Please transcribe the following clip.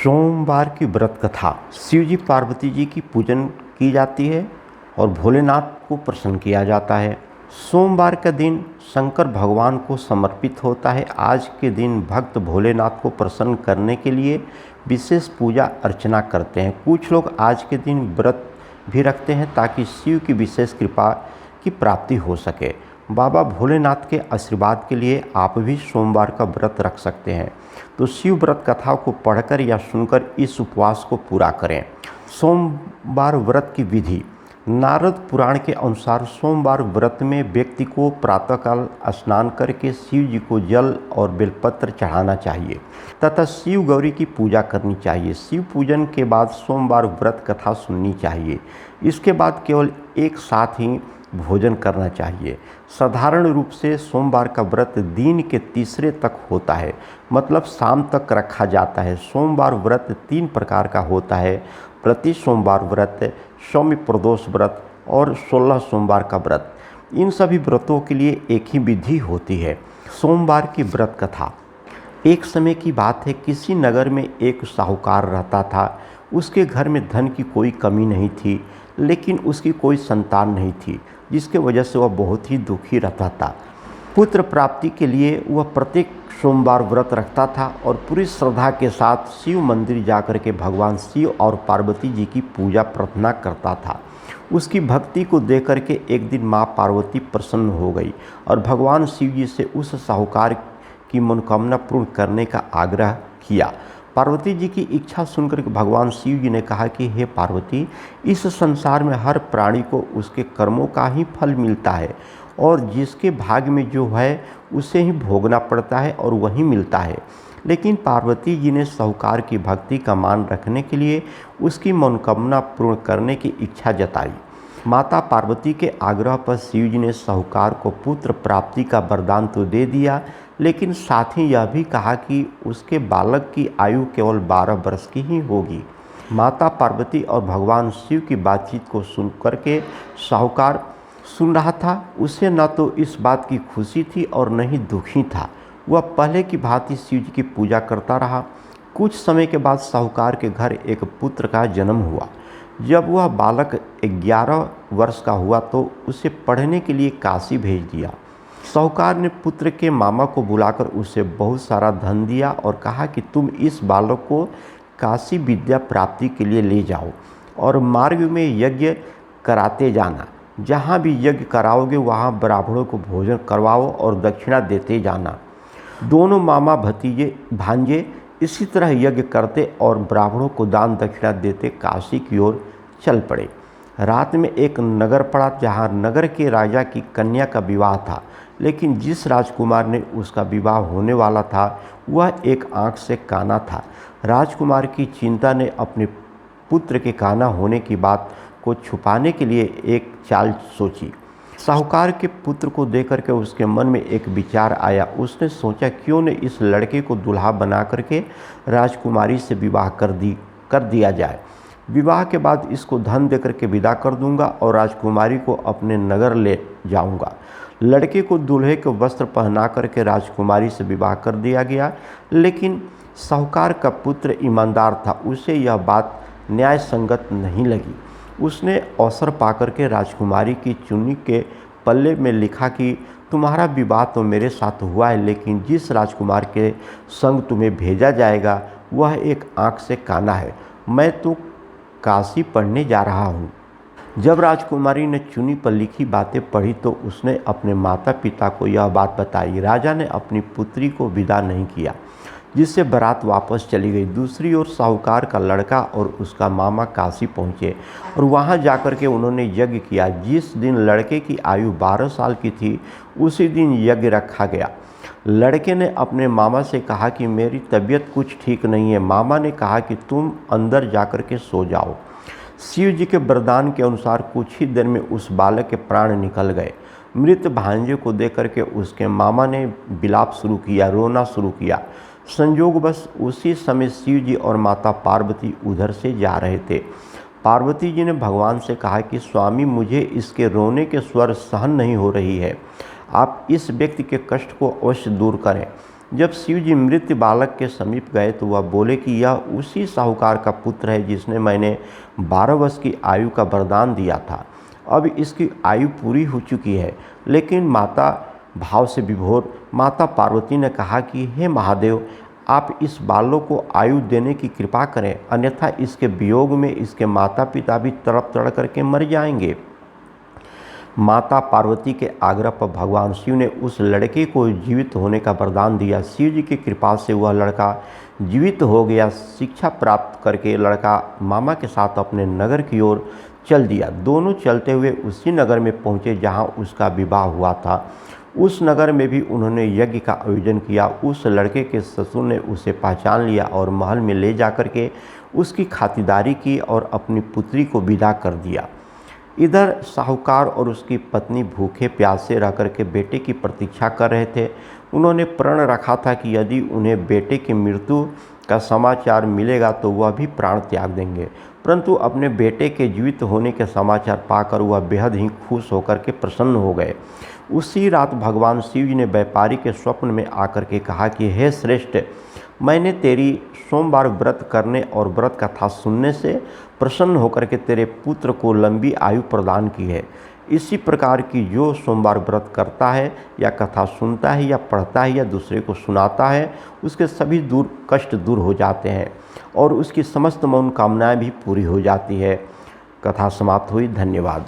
सोमवार की व्रत कथा। शिव जी पार्वती जी की पूजन की जाती है और भोलेनाथ को प्रसन्न किया जाता है। सोमवार का दिन शंकर भगवान को समर्पित होता है। आज के दिन भक्त भोलेनाथ को प्रसन्न करने के लिए विशेष पूजा अर्चना करते हैं। कुछ लोग आज के दिन व्रत भी रखते हैं ताकि शिव की विशेष कृपा की प्राप्ति हो सके। बाबा भोलेनाथ के आशीर्वाद के लिए आप भी सोमवार का व्रत रख सकते हैं। तो शिव व्रत कथा को पढ़कर या सुनकर इस उपवास को पूरा करें। सोमवार व्रत की विधि। नारद पुराण के अनुसार सोमवार व्रत में व्यक्ति को प्रातःकाल स्नान करके शिव जी को जल और बेलपत्र चढ़ाना चाहिए तथा शिव गौरी की पूजा करनी चाहिए। शिव पूजन के बाद सोमवार व्रत कथा सुननी चाहिए। इसके बाद केवल एक साथ ही भोजन करना चाहिए। साधारण रूप से सोमवार का व्रत दिन के तीसरे तक होता है, मतलब शाम तक रखा जाता है। सोमवार व्रत 3 प्रकार का होता है: प्रति सोमवार व्रत, सौम्य प्रदोष व्रत और 16 सोमवार का व्रत। इन सभी व्रतों के लिए एक ही विधि होती है। सोमवार की व्रत कथा। एक समय की बात है, किसी नगर में एक साहूकार रहता था। उसके घर में धन की कोई कमी नहीं थी, लेकिन उसकी कोई संतान नहीं थी, जिसके वजह से वह बहुत ही दुखी रहता था। पुत्र प्राप्ति के लिए वह प्रत्येक सोमवार व्रत रखता था और पूरी श्रद्धा के साथ शिव मंदिर जाकर के भगवान शिव और पार्वती जी की पूजा प्रार्थना करता था। उसकी भक्ति को देख करके एक दिन माँ पार्वती प्रसन्न हो गई और भगवान शिव जी से उस साहूकार की मनोकामना पूर्ण करने का आग्रह किया। पार्वती जी की इच्छा सुनकर भगवान शिव जी ने कहा कि हे पार्वती, इस संसार में हर प्राणी को उसके कर्मों का ही फल मिलता है और जिसके भाग्य में जो है उसे ही भोगना पड़ता है और वही मिलता है। लेकिन पार्वती जी ने साहूकार की भक्ति का मान रखने के लिए उसकी मनोकामना पूर्ण करने की इच्छा जताई। माता पार्वती के आग्रह पर शिव जी ने साहूकार को पुत्र प्राप्ति का वरदान तो दे दिया, लेकिन साथ ही यह भी कहा कि उसके बालक की आयु केवल 12 वर्ष की ही होगी। माता पार्वती और भगवान शिव की बातचीत को सुन करके साहूकार सुन रहा था। उसे न तो इस बात की खुशी थी और न ही दुखी था। वह पहले की भांति शिव जी की पूजा करता रहा। कुछ समय के बाद साहूकार के घर एक पुत्र का जन्म हुआ। जब वह बालक 11 वर्ष का हुआ तो उसे पढ़ने के लिए काशी भेज दिया। साहूकार ने पुत्र के मामा को बुलाकर उसे बहुत सारा धन दिया और कहा कि तुम इस बालक को काशी विद्या प्राप्ति के लिए ले जाओ और मार्ग में यज्ञ कराते जाना। जहाँ भी यज्ञ कराओगे वहाँ ब्राह्मणों को भोजन करवाओ और दक्षिणा देते जाना। दोनों मामा भतीजे भांजे इसी तरह यज्ञ करते और ब्राह्मणों को दान दक्षिणा देते काशी की ओर चल पड़े। रात में एक नगर पड़ा जहाँ नगर के राजा की कन्या का विवाह था, लेकिन जिस राजकुमार ने उसका विवाह होने वाला था वह एक आंख से काना था। राजकुमार की चिंता ने अपने पुत्र के काना होने की बात को छुपाने के लिए एक चाल सोची। साहूकार के पुत्र को देख करके उसके मन में एक विचार आया। उसने सोचा क्यों न इस लड़के को दूल्हा बना करके राजकुमारी से विवाह कर दिया जाए। विवाह के बाद इसको धन देकर के विदा कर दूंगा और राजकुमारी को अपने नगर ले जाऊंगा। लड़के को दूल्हे के वस्त्र पहना करके राजकुमारी से विवाह कर दिया गया, लेकिन साहूकार का पुत्र ईमानदार था। उसे यह बात न्याय संगत नहीं लगी। उसने अवसर पाकर के राजकुमारी की चुन्नी के पल्ले में लिखा कि तुम्हारा विवाह तो मेरे साथ हुआ है, लेकिन जिस राजकुमार के संग तुम्हें भेजा जाएगा वह एक आंख से काना है। मैं तो काशी पढ़ने जा रहा हूँ। जब राजकुमारी ने चुन्नी पर लिखी बातें पढ़ी तो उसने अपने माता पिता को यह बात बताई। राजा ने अपनी पुत्री को विदा नहीं किया, जिससे बारात वापस चली गई। दूसरी ओर साहूकार का लड़का और उसका मामा काशी पहुँचे और वहाँ जाकर के उन्होंने यज्ञ किया। जिस दिन लड़के की आयु 12 साल की थी उसी दिन यज्ञ रखा गया। लड़के ने अपने मामा से कहा कि मेरी तबीयत कुछ ठीक नहीं है। मामा ने कहा कि तुम अंदर जाकर के सो जाओ। शिव जी के वरदान के अनुसार कुछ ही देर में उस बालक के प्राण निकल गए। मृत भांजे को देख करके उसके मामा ने विलाप शुरू किया, रोना शुरू किया। संयोगवश उसी समय शिव जी और माता पार्वती उधर से जा रहे थे। पार्वती जी ने भगवान से कहा कि स्वामी, मुझे इसके रोने के स्वर सहन नहीं हो रही है। आप इस व्यक्ति के कष्ट को अवश्य दूर करें। जब शिव जी मृत बालक के समीप गए तो वह बोले कि यह उसी साहूकार का पुत्र है जिसने मैंने 12 वर्ष की आयु का वरदान दिया था। अब इसकी आयु पूरी हो चुकी है। लेकिन माता भाव से विभोर माता पार्वती ने कहा कि हे महादेव, आप इस बालक को आयु देने की कृपा करें, अन्यथा इसके वियोग में इसके माता पिता भी तड़प तड़प करके मर जाएंगे। माता पार्वती के आग्रह पर भगवान शिव ने उस लड़के को जीवित होने का वरदान दिया। शिव जी की कृपा से वह लड़का जीवित हो गया। शिक्षा प्राप्त करके लड़का मामा के साथ अपने नगर की ओर चल दिया। दोनों चलते हुए उसी नगर में पहुँचे जहाँ उसका विवाह हुआ था। उस नगर में भी उन्होंने यज्ञ का आयोजन किया। उस लड़के के ससुर ने उसे पहचान लिया और महल में ले जाकर के उसकी खातिरदारी की और अपनी पुत्री को विदा कर दिया। इधर साहूकार और उसकी पत्नी भूखे प्यासे रह कर के बेटे की प्रतीक्षा कर रहे थे। उन्होंने प्रण रखा था कि यदि उन्हें बेटे की मृत्यु का समाचार मिलेगा तो वह भी प्राण त्याग देंगे, परंतु अपने बेटे के जीवित होने के समाचार पाकर वह बेहद ही खुश होकर के प्रसन्न हो गए। उसी रात भगवान शिव जी ने व्यापारी के स्वप्न में आकर के कहा कि हे श्रेष्ठ, मैंने तेरी सोमवार व्रत करने और व्रत कथा सुनने से प्रसन्न होकर के तेरे पुत्र को लंबी आयु प्रदान की है। इसी प्रकार की जो सोमवार व्रत करता है या कथा सुनता है या पढ़ता है या दूसरे को सुनाता है, उसके सभी कष्ट दूर हो जाते हैं और उसकी समस्त मनोकामनाएं भी पूरी हो जाती है। कथा समाप्त हुई। धन्यवाद।